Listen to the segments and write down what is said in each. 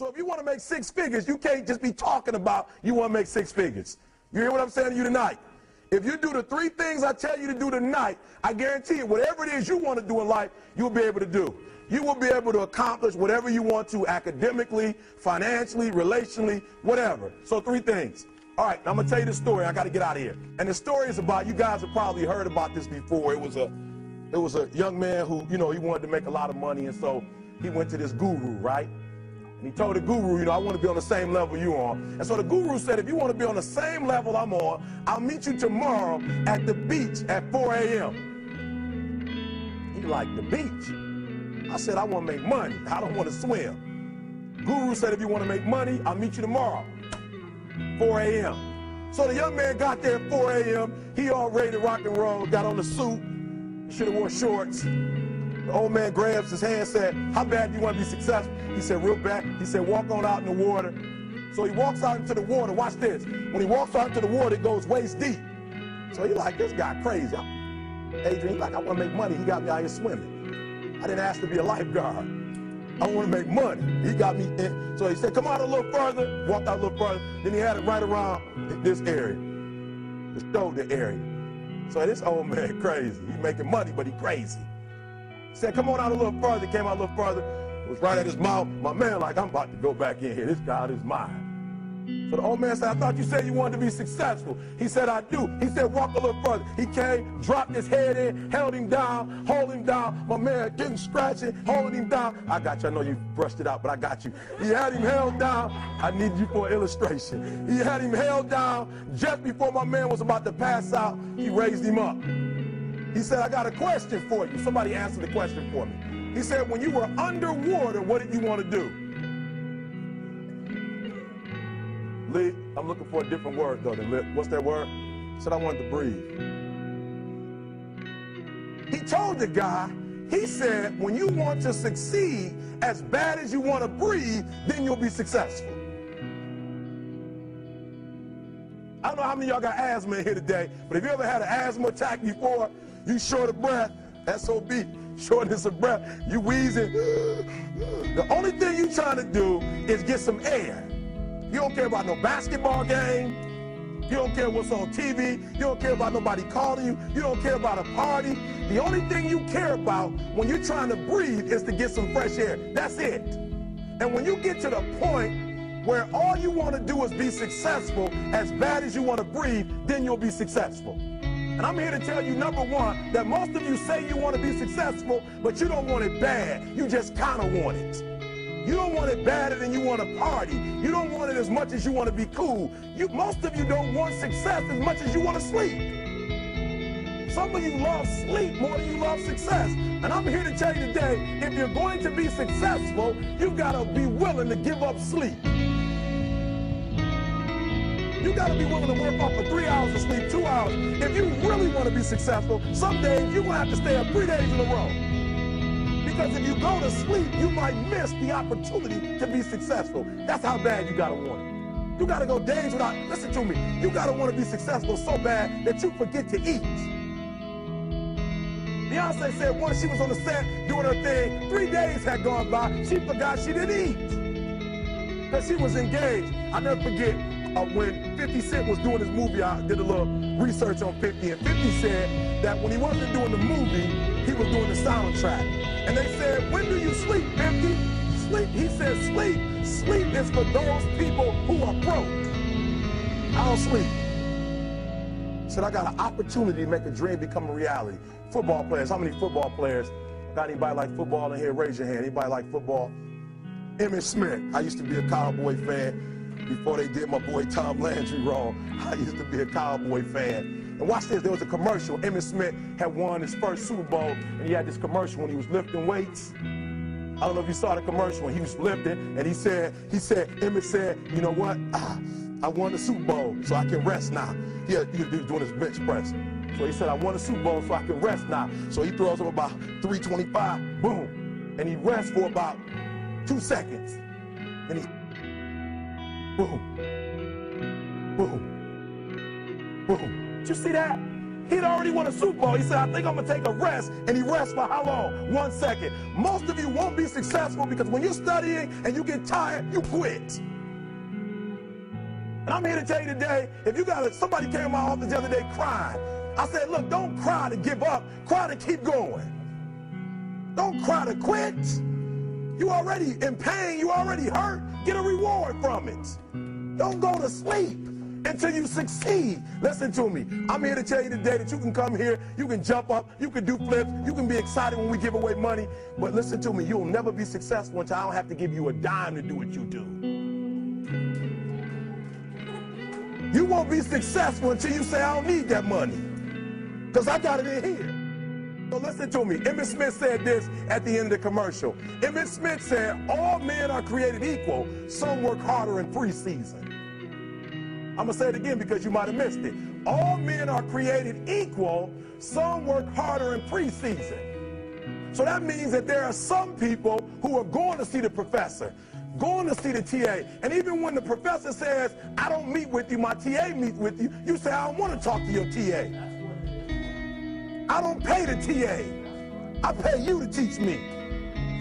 So if you want to make 6 figures, you can't just be talking about you want to make 6 figures. You hear what I'm saying to you tonight? If you do the 3 things I tell you to do tonight, I guarantee you, whatever it is you want to do in life, you'll be able to do. You will be able to accomplish whatever you want to academically, financially, relationally, whatever. So 3 things. All right, I'm going to tell you the story. I got to get out of here. And the story is about, you guys have probably heard about this before. It was a young man who, he wanted to make a lot of money, and so he went to this guru, right? And he told the guru, I want to be on the same level you're on. And so the guru said, if you want to be on the same level I'm on, I'll meet you tomorrow at the beach at 4 a.m. He like, the beach? I said, I want to make money. I don't want to swim. Guru said, if you want to make money, I'll meet you tomorrow, 4 a.m. So the young man got there at 4 a.m. He all ready to rock and roll, got on the suit. He should have worn shorts. The old man grabs his hand and said, how bad do you want to be successful? He said, real bad. He said, walk on out in the water. So he walks out into the water. Watch this. When he walks out into the water, it goes waist deep. So he's like, this guy crazy. Adrian, he's like, I want to make money. He got me out here swimming. I didn't ask to be a lifeguard. I want to make money. He got me in. So he said, come out a little further. Walked out a little further. Then he had it right around this area, the shoulder area. So this old man crazy. He's making money, but he crazy. He said, come on out a little further. Came out a little further. It was right at his mouth. My man like, I'm about to go back in here. This guy is mine. So the old man said, I thought you said you wanted to be successful. He said, I do. He said, walk a little further. He came, dropped his head in, held him down, hold him down. My man getting scratching, holding him down. I got you. I know you brushed it out, but I got you. He had him held down. I need you for an illustration. He had him held down. Just before my man was about to pass out, he raised him up. He said, I got a question for you. Somebody answer the question for me. He said, when you were underwater, what did you want to do? Lee, I'm looking for a different word, though, than lip. What's that word? He said, I wanted to breathe. He told the guy, he said, when you want to succeed as bad as you want to breathe, then you'll be successful. I don't know how many of y'all got asthma in here today, but if you ever had an asthma attack before, you short of breath, SOB, shortness of breath, you wheezing. The only thing you trying to do is get some air. You don't care about no basketball game. You don't care what's on TV. You don't care about nobody calling you. You don't care about a party. The only thing you care about when you're trying to breathe is to get some fresh air. That's it. And when you get to the point where all you want to do is be successful as bad as you want to breathe, then you'll be successful. And I'm here to tell you, number one, that most of you say you want to be successful, but you don't want it bad. You just kind of want it. You don't want it badder than you want to party. You don't want it as much as you want to be cool. Most of you don't want success as much as you want to sleep. Some of you love sleep more than you love success. And I'm here to tell you today, if you're going to be successful, you've got to be willing to give up sleep. You got to be willing to work off for 3 hours of sleep, 2 hours. If you really want to be successful, some days you're going to have to stay up 3 days in a row. Because if you go to sleep, you might miss the opportunity to be successful. That's how bad you got to want it. You got to go days without, listen to me, you got to want to be successful so bad that you forget to eat. Beyonce said once she was on the set doing her thing, 3 days had gone by, she forgot she didn't eat. Because she was engaged. I'll never forget when 50 Cent was doing his movie, I did a little research on 50, and 50 said that when he wasn't doing the movie, he was doing the soundtrack. And they said, when do you sleep, 50? Sleep. He said, sleep. Sleep is for those people who are broke. I don't sleep. He said, I got an opportunity to make a dream become a reality. Football players, how many football players? Got anybody like football in here? Raise your hand. Anybody like football? Emmitt Smith. I used to be a Cowboy fan. Before they did my boy Tom Landry wrong, I used to be a Cowboy fan. And watch this, there was a commercial. Emmitt Smith had won his first Super Bowl, and he had this commercial when he was lifting weights. I don't know if you saw the commercial when he was lifting, and Emmitt said, you know what? I won the Super Bowl, so I can rest now. He was doing his bench press. So he said, I won the Super Bowl, so I can rest now. So he throws up about 325, boom. And he rests for about 2 seconds. And he boom, boom, boom. Did you see that? He'd already won a Super Bowl. He said, I think I'm going to take a rest. And he rests for how long? 1 second. Most of you won't be successful because when you're studying and you get tired, you quit. And I'm here to tell you today, if you got somebody came to my office the other day crying. I said, look, don't cry to give up. Cry to keep going. Don't cry to quit. You already in pain. You already hurt. Get a reward from it. Don't go to sleep until you succeed. Listen to me. I'm here to tell you today that you can come here, you can jump up, you can do flips, you can be excited when we give away money. But listen to me, you'll never be successful until I don't have to give you a dime to do what you do. You won't be successful until you say, I don't need that money, because I got it in here. So listen to me. Emmett Smith said this at the end of the commercial. Emmett Smith said, all men are created equal. Some work harder in preseason. I'm going to say it again because you might have missed it. All men are created equal. Some work harder in preseason. So that means that there are some people who are going to see the professor, going to see the TA. And even when the professor says, I don't meet with you, my TA meets with you, you say, I don't want to talk to your TA. I don't pay the TA. I pay you to teach me.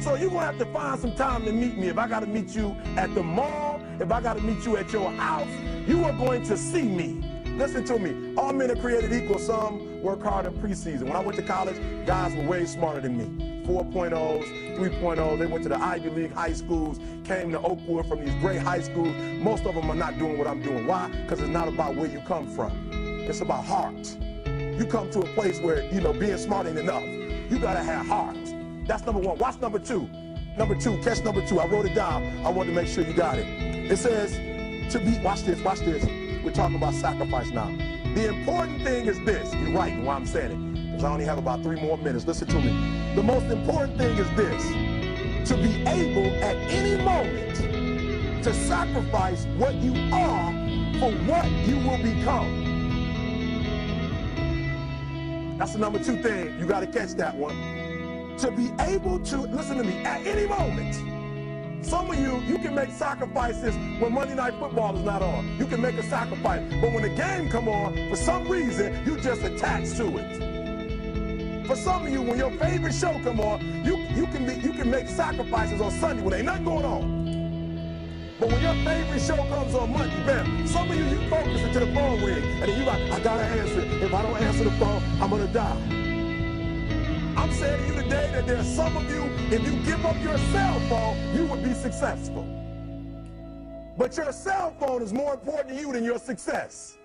So you're going to have to find some time to meet me. If I got to meet you at the mall, if I got to meet you at your house, you are going to see me. Listen to me. All men are created equal. Some work hard in preseason. When I went to college, guys were way smarter than me. 4.0s, 3.0s. They went to the Ivy League high schools, came to Oakwood from these great high schools. Most of them are not doing what I'm doing. Why? Because it's not about where you come from. It's about heart. You come to a place where, being smart ain't enough. You got to have heart. That's number one. Watch number two. Number two, catch number two. I wrote it down. I wanted to make sure you got it. It says to be, watch this. We're talking about sacrifice now. The important thing is this. You're writing while I'm saying it, because I only have about 3 more minutes. Listen to me. The most important thing is this. To be able at any moment to sacrifice what you are for what you will become. That's the number 2 thing. You got to catch that one. To be able to, listen to me, at any moment. Some of you can make sacrifices when Monday Night Football is not on. You can make a sacrifice. But when the game come on, for some reason, you just attach to it. For some of you, when your favorite show come on, you can make sacrifices on Sunday when ain't nothing going on. But when your favorite show comes on Monday, bam, some of you focus until the phone ring, and then you like, I gotta answer it. If I don't answer the phone, I'm gonna die. I'm saying to you today that there are some of you, if you give up your cell phone, you would be successful. But your cell phone is more important to you than your success.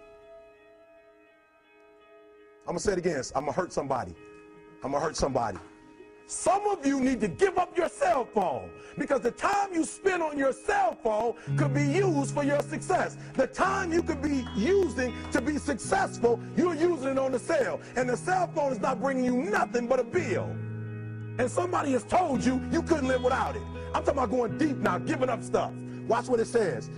I'm gonna say it again. I'm gonna hurt somebody. Some of you need to give up your cell phone, because the time you spend on your cell phone could be used for your success. The time you could be using to be successful, you're using it on the cell. And the cell phone is not bringing you nothing but a bill. And somebody has told you you couldn't live without it. I'm talking about going deep now, giving up stuff. Watch what it says.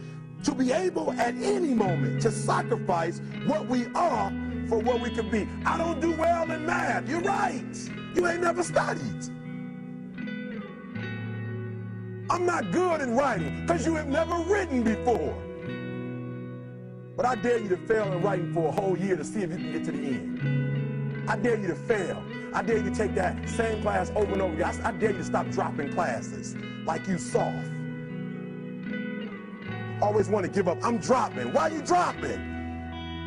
To be able at any moment to sacrifice what we are for what we could be. I don't do well in math. You're right. You ain't never studied. I'm not good in writing because you have never written before. But I dare you to fail in writing for a whole year to see if you can get to the end. I dare you to fail. I dare you to take that same class over and over again. I dare you to stop dropping classes like you soft. Always want to give up. I'm dropping. Why are you dropping?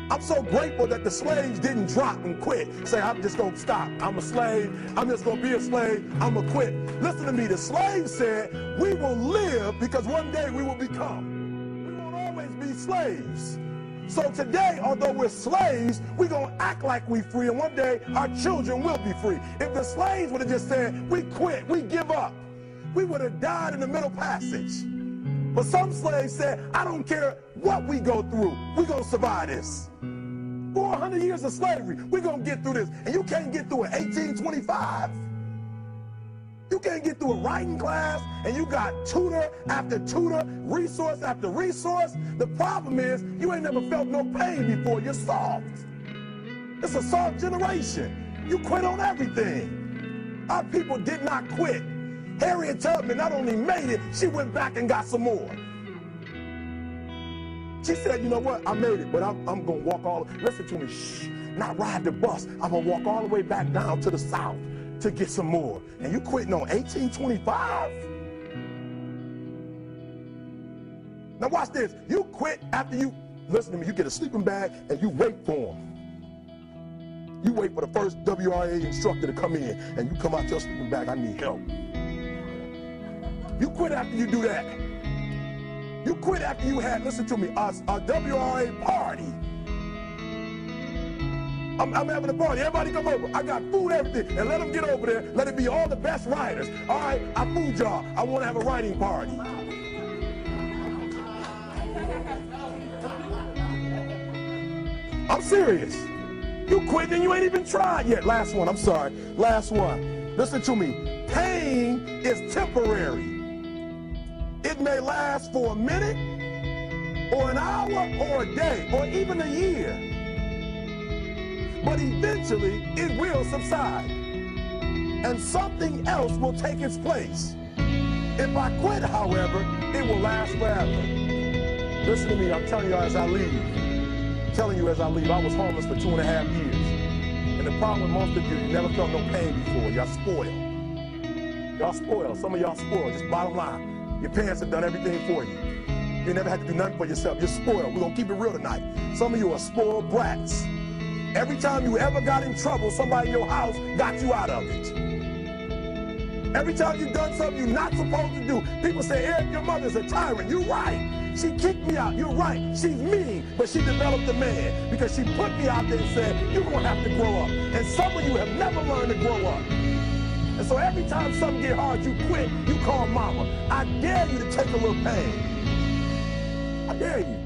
I'm so grateful that the slaves didn't drop and quit. Say, I'm just going to stop. I'm a slave. I'm just going to be a slave. I'm going to quit. Listen to me. The slaves said, we will live because one day we will become. We won't always be slaves. So today, although we're slaves, we're going to act like we're free, and one day our children will be free. If the slaves would have just said, we quit, we give up, we would have died in the Middle Passage. But some slaves said, I don't care what we go through, we're going to survive this. 400 years of slavery, we're going to get through this. And you can't get through it 1825. You can't get through a writing class, and you got tutor after tutor, resource after resource. The problem is, you ain't never felt no pain before. You're soft. It's a soft generation. You quit on everything. Our people did not quit. Harriet Tubman not only made it, she went back and got some more. She said, you know what, I made it, but I'm going to walk all, listen to me, shh. not ride the bus. I'm going to walk all the way back down to the south to get some more. And you quitting on 1825? Now watch this. You quit after you, listen to me, you get a sleeping bag and you wait for them. You wait for the first WRA instructor to come in and you come out your sleeping bag, I need help. You quit after you do that. You quit after you had, listen to me, a WRA party. I'm having a party. Everybody come over. I got food, everything. And let them get over there. Let it be all the best writers. All right, I fooled y'all. I want to have a writing party. I'm serious. You quit and you ain't even tried yet. Last one, I'm sorry. Last one. Listen to me. Pain is temporary. It may last for a minute, or an hour, or a day, or even a year. But eventually, it will subside. And something else will take its place. If I quit, however, it will last forever. Listen to me, I'm telling you as I leave. I'm telling you as I leave, I was homeless for 2.5 years. And the problem with most of you never felt no pain before. Y'all spoiled. Y'all spoiled. Some of y'all spoiled, just bottom line. Your parents have done everything for you. You never had to do nothing for yourself. You're spoiled. We're going to keep it real tonight. Some of you are spoiled brats. Every time you ever got in trouble, somebody in your house got you out of it. Every time you've done something you're not supposed to do, people say, Eric, your mother's a tyrant. You're right. She kicked me out. You're right. She's mean, but she developed a man because she put me out there and said, you're going to have to grow up. And some of you have never learned to grow up. And so every time something get hard, you quit, you call mama. I dare you to take a little pain. I dare you.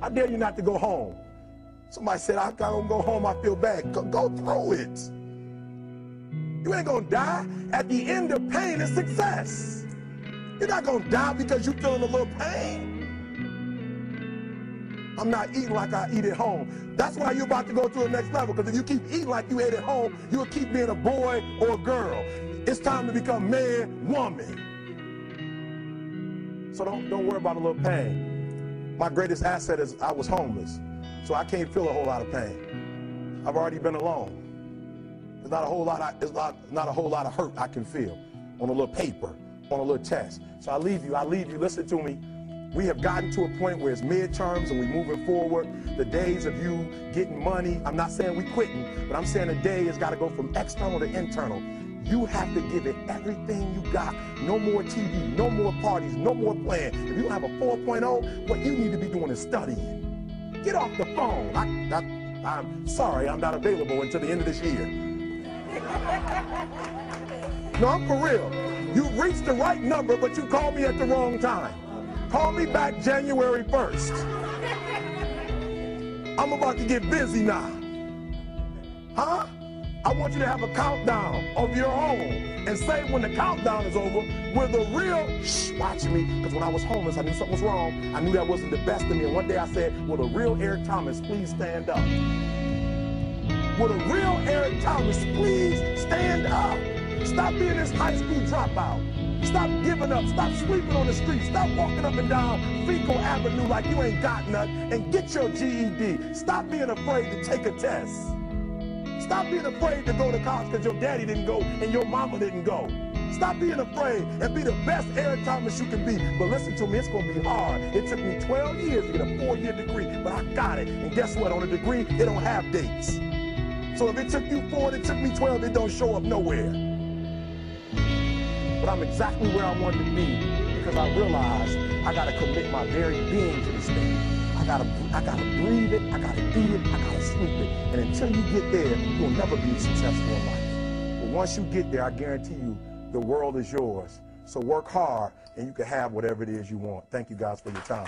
I dare you not to go home. Somebody said, I don't go home, I feel bad. Go through it. You ain't gonna die. At the end of pain is success. You're not gonna die because you're feeling a little pain. I'm not eating like I eat at home. That's why you're about to go to the next level, because if you keep eating like you ate at home, you'll keep being a boy or a girl. It's time to become man, woman. So don't worry about a little pain. My greatest asset is I was homeless, so I can't feel a whole lot of pain. I've already been alone. There's not a whole lot of hurt I can feel on a little paper, on a little test. So I leave you, listen to me. We have gotten to a point where it's midterms and we're moving forward. The days of you getting money, I'm not saying we quitting, but I'm saying the day has got to go from external to internal. You have to give it everything you got. No more TV, no more parties, no more playing. If you don't have a 4.0, what you need to be doing is studying. Get off the phone. I'm sorry, I'm not available until the end of this year. No, I'm for real. You reached the right number, but you called me at the wrong time. Call me back January 1st. I'm about to get busy now. Huh? I want you to have a countdown of your own and say when the countdown is over, we're the real, watch me, because when I was homeless, I knew something was wrong. I knew that wasn't the best of me. And one day I said, will the real Eric Thomas please stand up? Will the real Eric Thomas please stand up? Stop being this high school dropout. Stop giving up. Stop sleeping on the street. Stop walking up and down Fecal Avenue like you ain't got nothing, and get your GED. Stop being afraid to take a test. Stop being afraid to go to college because your daddy didn't go and your mama didn't go. Stop being afraid and be the best Eric Thomas you can be. But listen to me, it's going to be hard. It took me 12 years to get a 4-year degree, but I got it. And guess what? On a degree, it don't have dates. So if it took you 4 and it took me 12, it don't show up nowhere. But I'm exactly where I wanted to be because I realized I got to commit my very being to this thing. I gotta breathe it, I gotta eat it, I gotta sleep it. And until you get there, you'll never be successful in life. But once you get there, I guarantee you, the world is yours. So work hard and you can have whatever it is you want. Thank you guys for your time.